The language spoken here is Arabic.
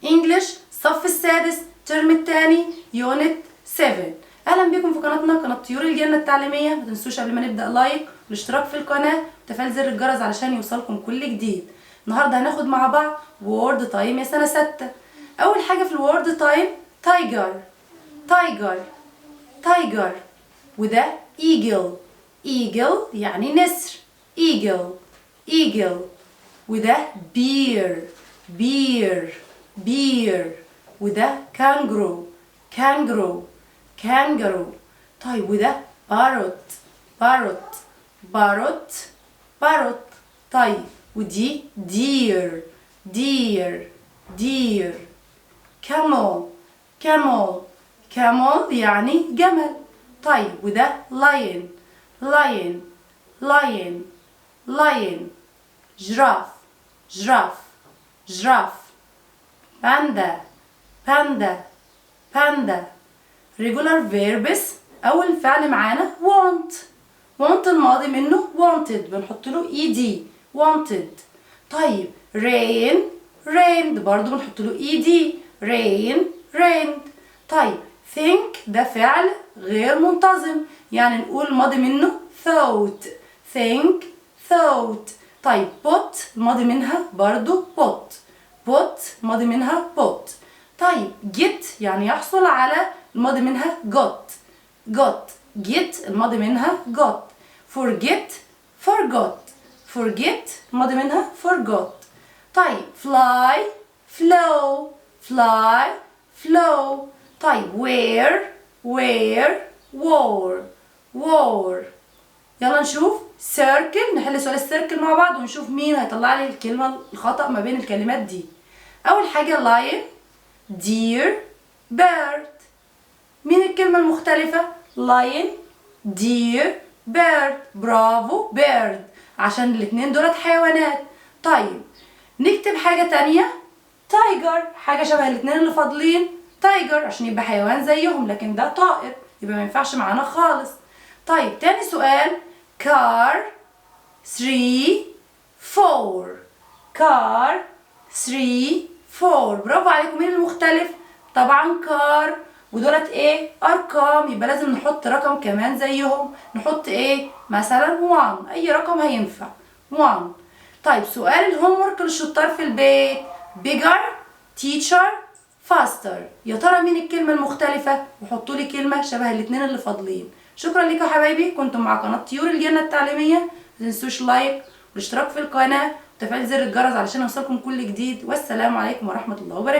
انجلش الصف السادس الترم الثاني يونت 7. اهلا بكم في قناتنا قناه طيور الجنه التعليميه. ما تنسوش قبل ما نبدا لايك والاشتراك في القناه وتفعيل زر الجرس علشان يوصلكم كل جديد. النهارده هناخد مع بعض وورد تايم يا سنه 6. اول حاجه في الوورد تايم تايجر. تايجر تايجر. وده ايجل. ايجل يعني نسر. ايجل ايجل. وده بير. بير بير. وده كانجرو. كانجرو كانجرو. طيب وده باروت. باروت باروت باروت. طيب ودي دير. دير دير. كامل. كامل كامل يعني جمل. طيب وده لاين. لاين لاين لاين. جراف. جراف جراف. باندا. باندا باندا. regular verbs أول فعل معانا want. want الماضي منه wanted بنحط له ed wanted. طيب rain. rained برضو بنحط له ed rain rained. طيب think ده فعل غير منتظم يعني نقول الماضي منه thought. think thought. طيب put الماضي منها برضو put. put الماضي منها put. طيب get يعني يحصل على الماضي منها got. got get الماضي منها got. forget forgot. forget الماضي منها forgot. طيب fly flow. fly flow. طيب where where war. war. يلا نشوف circle. نحل سؤال السيركل مع بعض ونشوف مين هيطلع لي الكلمة الخطأ ما بين الكلمات دي. أول حاجة lion deer bird. مين الكلمة المختلفة؟ lion deer bird. برافو bird عشان الاتنين دولت حيوانات. طيب نكتب حاجة تانية tiger. حاجة شبه الاتنين اللي فاضلين tiger عشان يبقى حيوان زيهم لكن ده طائر يبقى ما ينفعش معانا خالص. طيب تاني سؤال car 3 4. car 3 4. برافو عليكم. مين المختلف؟ طبعا كار ودولت ايه ارقام يبقى لازم نحط رقم كمان زيهم. نحط ايه مثلا 1. اي رقم هينفع 1. طيب سؤال الهوم ورك للشطار في البيت bigger teacher faster. يا ترى مين الكلمه المختلفه؟ وحطوا لي كلمه شبه الاثنين اللي فاضلين. شكرا لكم يا حبايبي. كنتم مع قناه طيور الجنه التعليميه. ما تنسوش لايك والاشتراك في القناه وتفعيل زر الجرس علشان يوصلكم كل جديد. والسلام عليكم ورحمه الله وبركاته.